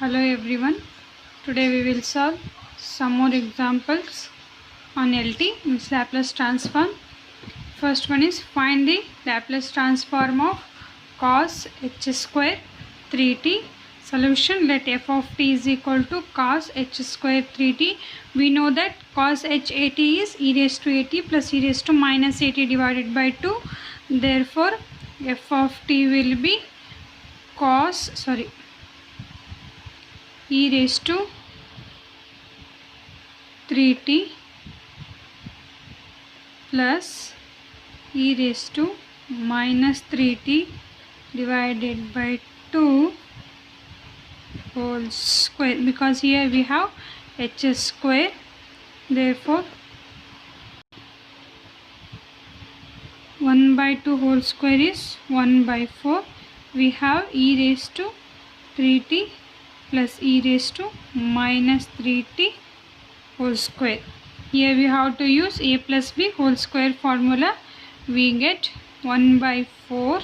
Hello everyone. Today we will solve some more examples on LT, means Laplace transform. First one is find the Laplace transform of cos h square 3t. Solution: let f of t is equal to cos h square 3t. We know that cos h at is e raised to at plus e raised to minus at divided by 2. Therefore f of t will be e raised to 3t plus e raised to minus 3t divided by 2 whole square, because here we have h square. Therefore 1 by 2 whole square is 1 by 4. We have e raised to 3t plus e raised to minus 3t whole square. Here we have to use a plus b whole square formula. We get 1 by 4.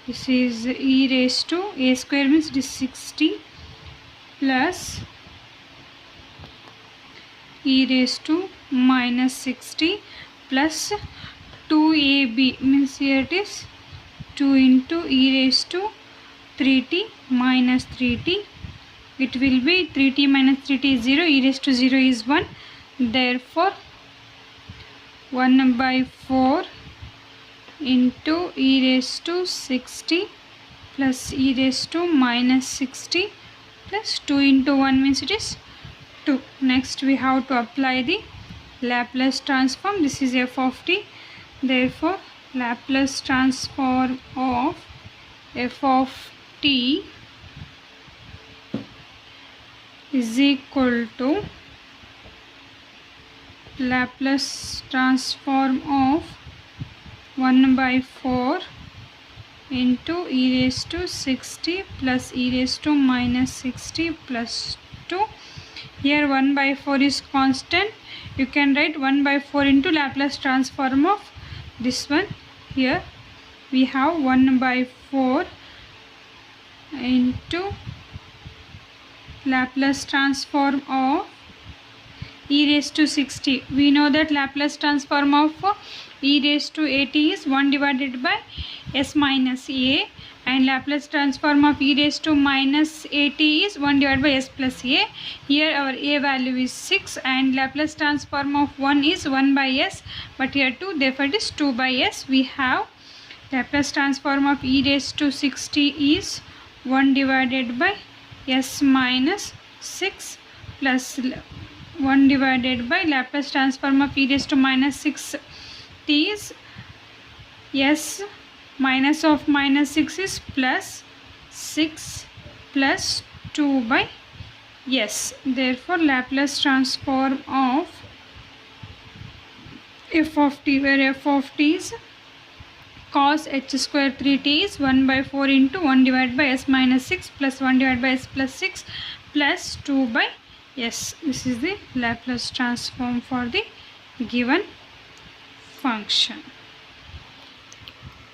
This is e raised to a square means it is 60 plus e raised to minus 60 plus 2ab means here it is 2 into e raised to 3t minus 3t. It will be 3t minus 3t is 0, e raised to 0 is 1. Therefore 1 by 4 into e raised to 60 plus e raised to minus 60 plus 2 into 1 means it is 2. Next we have to apply the Laplace transform. This is f of t. Therefore Laplace transform of f of t is equal to Laplace transform of 1 by 4 into e raised to 60 plus e raised to minus 60 plus 2. Here 1 by 4 is constant. You can write 1 by 4 into Laplace transform of this one. Here we have 1 by 4 into Laplace transform of e raised to 60. We know that Laplace transform of e raised to at is 1 divided by s minus a, and Laplace transform of e raised to minus at is 1 divided by s plus a. Here our a value is 6 and Laplace transform of 1 is 1 by s, but here 2, therefore it is 2 by s. We have Laplace transform of e raised to 60 is 1 divided by s minus 6 plus 1 divided by Laplace transform of e raised to minus 6 t is s minus of minus 6 is plus 6 plus 2 by s. Therefore Laplace transform of f of t, where f of t is cos h square 3t is 1 by 4 into 1 divided by s minus 6 plus 1 divided by s plus 6 plus 2 by s. This is the Laplace transform for the given function.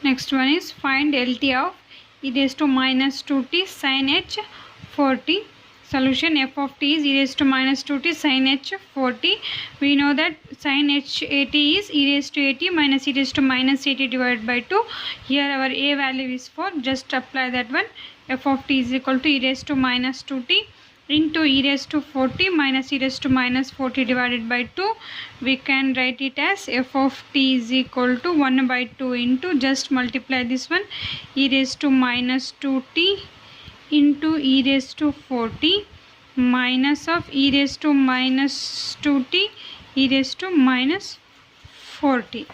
Next one is find LT of e raised to minus 2t sin h 4t. Solution: f of t is e raised to minus 2t sin h 4t. We know that sin h at is e raised to at minus e raised to minus at divided by 2. Here our a value is 4. Just apply that one. F of t is equal to e raised to minus 2t into e raised to 4t minus e raised to minus 4t divided by 2. We can write it as f of t is equal to 1 by 2 into, just multiply this one, e raised to minus 2t into e raised to 4t minus of e raised to minus 2t e raised to minus 4t.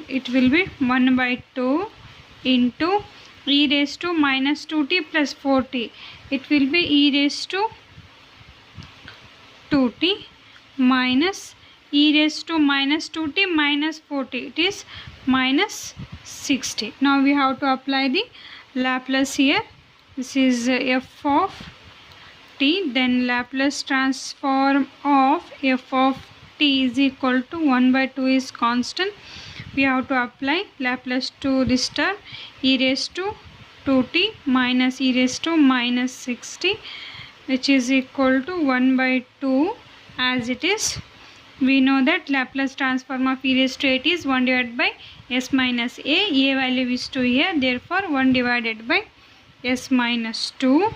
It will be 1 by 2 into e raised to minus 2t plus 4t. It will be e raised to 2t minus e raised to minus 2t minus 4t. It is minus 60. Now we have to apply the Laplace here. This is f of t. Then Laplace transform of f of t is equal to 1 by 2 is constant. We have to apply Laplace to this term, e raised to 2t minus e raised to minus 60 which is equal to 1 by 2 as it is. We know that Laplace transform of e raised to 8 is 1 divided by s minus a. A value is 2 here, therefore 1 divided by s minus 2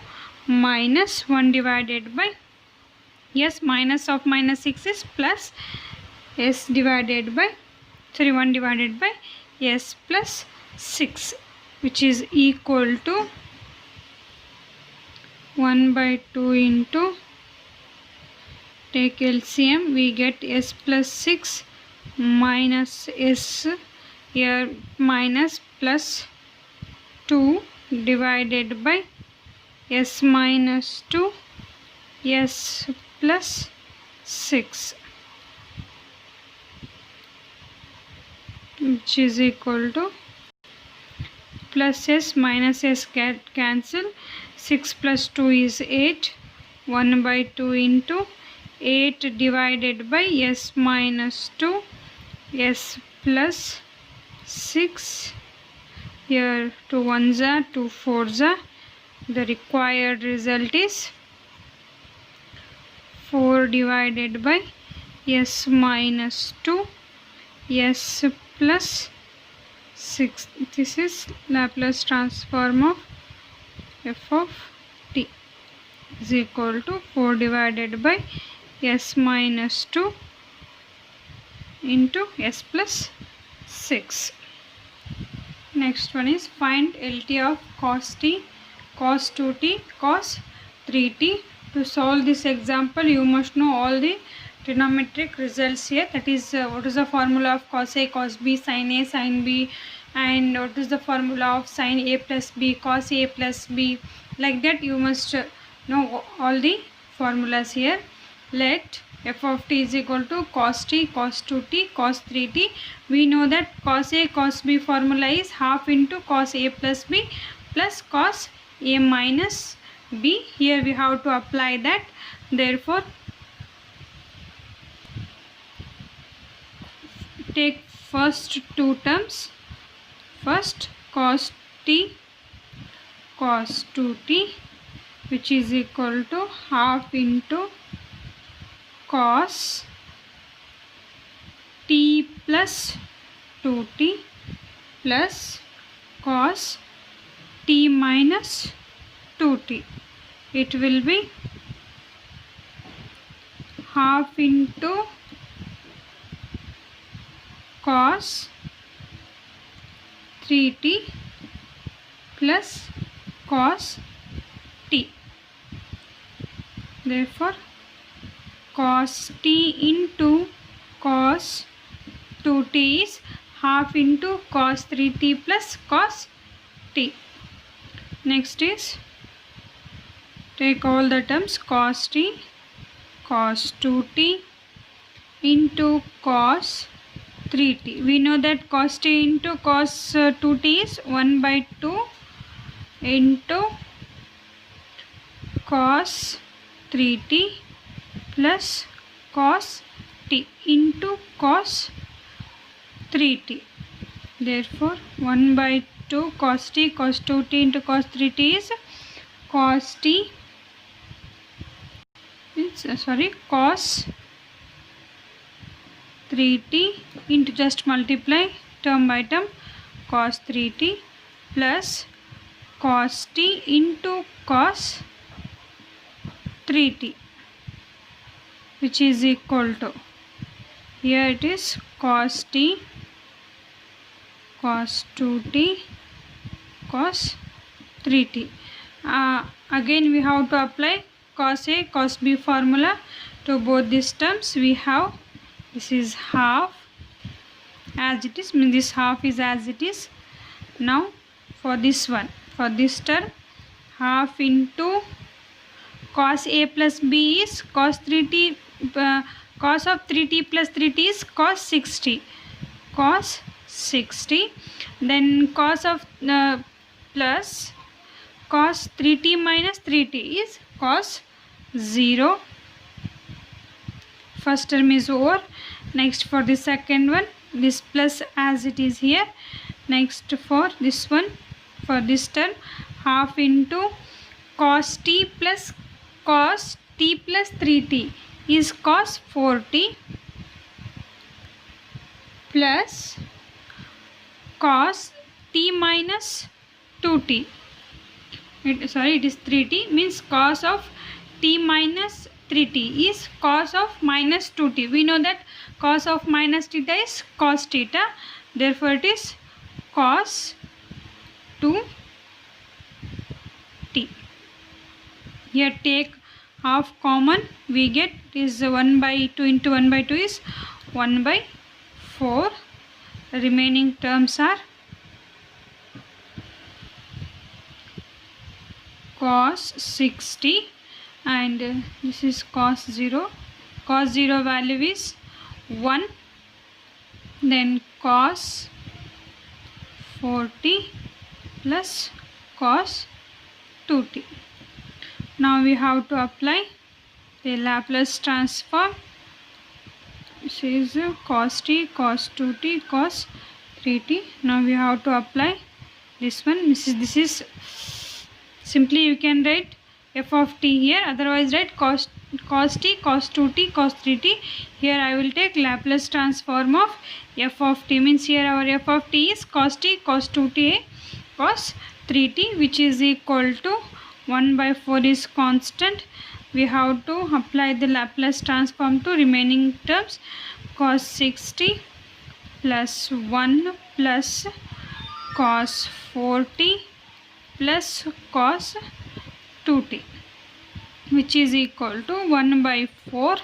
minus 1 divided by s minus of minus 6 is plus s divided by 1 divided by s plus 6, which is equal to 1 by 2 into, take LCM, we get s plus 6 minus s here minus plus 2 divided by s minus 2 s plus 6, which is equal to plus s minus s cancel, 6 plus 2 is 8, 1 by 2 into 8 divided by s minus 2 s plus 6, here 2 1s are 2 4s are, the required result is 4 divided by s minus 2 s plus 6. This is Laplace transform of f of t is equal to 4 divided by s minus 2 into s plus 6. Next one is find LT of cos t, cos 2t, cos 3t. To solve this example, you must know all the trigonometric results here. That is, what is the formula of cos A, cos B, sin A, sin B, and what is the formula of sin A plus B, cos A plus B. Like that, you must know all the formulas here. Let f of t is equal to cos t, cos 2t, cos 3t. We know that cos A, cos B formula is half into cos A plus B plus cos A minus B. Here we have to apply that. Therefore, take first two terms. First cos t cos 2t, which is equal to half into cos t plus 2t plus cos t minus 2t. It will be half into cos 3t plus cos t. Therefore, cos t into cos 2t is half into cos 3t plus cos t. Next is, take all the terms, cos t, cos 2t into cos 3t. We know that cos t into cos 2t is 1 by 2 into cos 3t plus cos t into cos 3t. Therefore, 1 by 2 cos t, cos 2t into cos 3t is cos t, cos 3t into, just multiply term by term, cos 3t plus cos t into cos 3t, which is equal to, here it is cos t cos 2t cos 3t. Again we have to apply cos A cos B formula to both these terms. We have, this is half as it is, means this half is as it is. Now for this one, for this term, half into cos A plus B is cos 3t, cos of 3t plus 3t is cos 60, cos 60. Then cos of plus cos 3t minus 3t is cos 0. First term is over. Next for the second one, this plus as it is here. Next for this one, for this term, half into cos t plus cos t plus 3t is cos 4t plus cos t minus 2t. It is 3t, means cos of t minus 3t is cos of minus 2t. We know that cos of minus theta is cos theta, therefore it is cos 2t. Here take half common, we get is 1 by 2 into 1 by 2 is 1 by 4. Remaining terms are cos 60 and this is cos 0. Cos 0 value is 1. Then cos 40 plus cos 2t. Now we have to apply the Laplace transform. This is cos t, cos 2t, cos 3t. Now we have to apply this one. This is simply you can write f of t here, otherwise write cos t, cos 2t, cos 3t. Here I will take Laplace transform of f of t, means here our f of t is cos t, cos 2t, cos 3t, which is equal to 1 by 4 is constant. We have to apply the Laplace transform to remaining terms. Cos 60 plus 1 plus cos 40 plus cos 2t, which is equal to 1 by 4.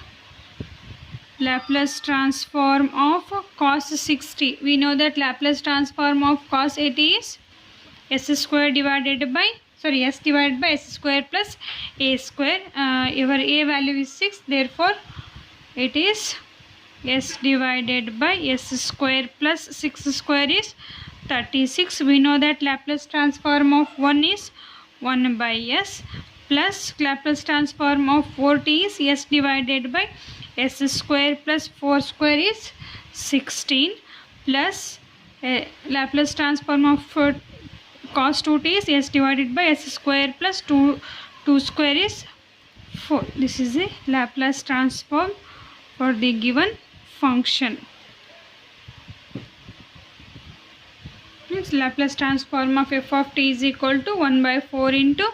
Laplace transform of cos 60. We know that Laplace transform of cos 80 is s square divided by s divided by s square plus a square. Your a value is 6, therefore it is s divided by s square plus 6 square is 36. We know that Laplace transform of 1 is 1 by s plus Laplace transform of 40 is s divided by s square plus 4 square is 16 plus Laplace transform of cos 2t is s divided by s square plus 2 square is 4. This is the Laplace transform for the given function. Means Laplace transform of f of t is equal to 1 by 4 into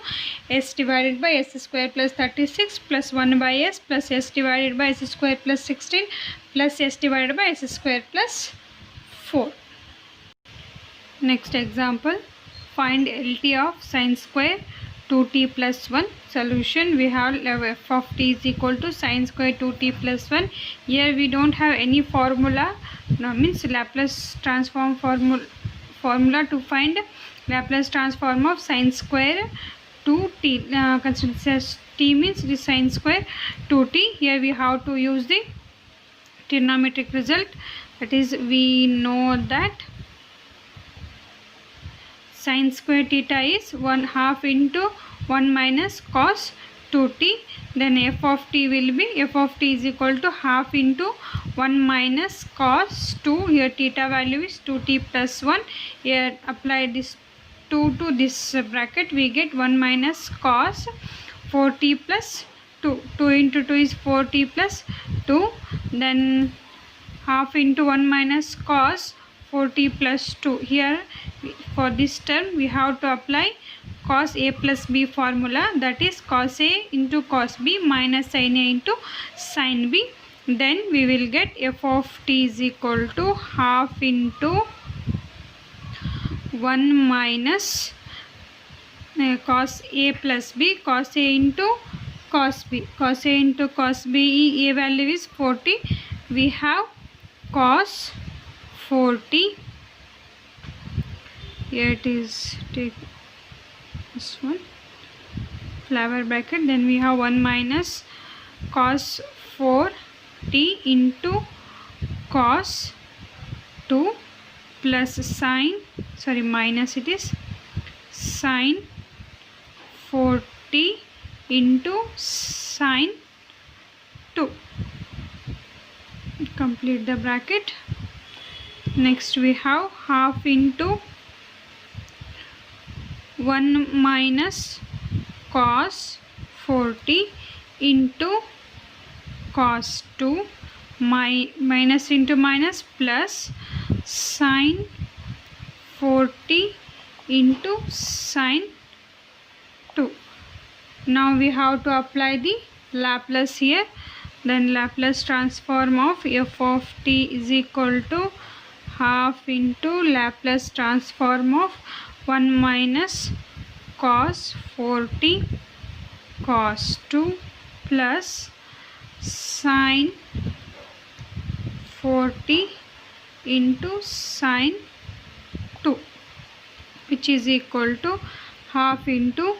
s divided by s square plus 36 plus 1 by s plus s divided by s square plus 16 plus s divided by s square plus 4. Next example, find LT of sin square 2t plus 1. Solution, we have f of t is equal to sin square 2t plus 1. Here we don't have any formula. Now means Laplace transform formula to find Laplace transform of sin square 2t. Consider t means the sin square 2t. Here we have to use the trigonometric result. That is, we know that sin square theta is 1/2 into 1 minus cos 2t. Then f of t will be f of t is equal to 1/2 into 1 minus cos 2. Here theta value is 2t plus 1. Here apply this 2 to this bracket, we get 1 minus cos 4t plus 2. 2 into 2 is 4t plus 2. Then 1/2 into 1 minus cos 4t plus 2. Here for this term we have to apply cos a plus b formula, that is cos a into cos b minus sin a into sin b. Then we will get f of t is equal to 1/2 into 1 minus cos a plus b, cos a into cos b. Cos a into cos b, a value is 40. We have cos 40. Here it is, take this one, flower bracket. Then we have 1 minus cos 4t into cos 2 plus minus it is sin 4t into sin 2. Complete the bracket. Next we have 1/2 into 1 minus cos 4t 40 into cos 2 minus into minus plus sin 40 into sin 2. Now we have to apply the Laplace here. Then Laplace transform of f of t is equal to half into Laplace transform of 1 minus cos 40 cos 2 plus sin 40 into sin 2, which is equal to half into,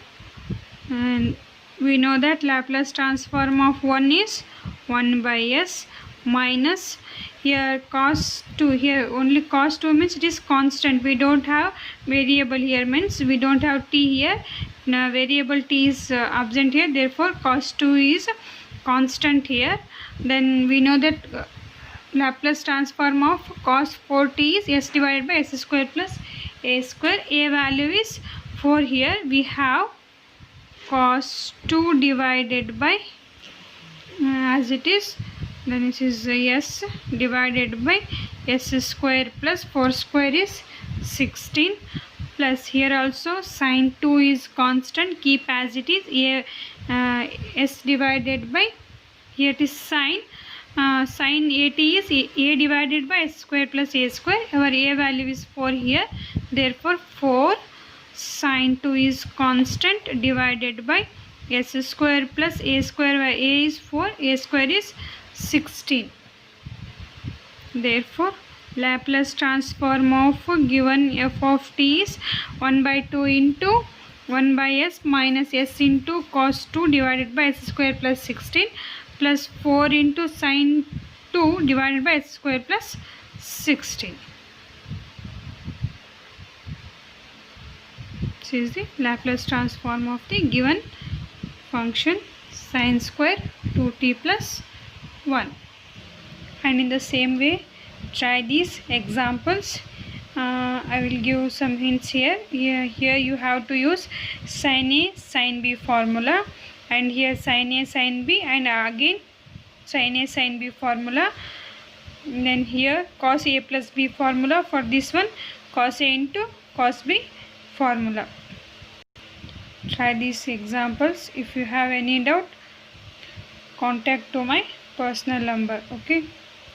and we know that Laplace transform of 1 is 1 by s minus here cos 2, here only cos 2 means it is constant, we don't have variable here, means we don't have t here. Now variable t is absent here, therefore cos 2 is constant here. Then we know that Laplace transform of cos 4t is s divided by s square plus a square. A value is 4 here. We have cos 2 divided by as it is, then this is s divided by s square plus 4 square is 16, plus here also sin 2 is constant, keep as it is. S divided by, here it is sin sin at is a divided by s square plus a square. Our a value is 4 here, therefore 4 sin 2 is constant divided by s square plus a square, by a is 4, a square is 16. Therefore Laplace transform of given f of t is 1 by 2 into 1 by s minus s into cos 2 divided by s square plus 16 plus 4 into sin 2 divided by s square plus 16. This is the Laplace transform of the given function sin square 2t plus 1. And in the same way, try these examples. I will give some hints here. Here you have to use sin a sin b formula, and here sin a sin b, and again sin a sin b formula. And then here cos a plus b formula. For this one, cos a into cos b formula. Try these examples. If you have any doubt, contact to my personal number. Okay.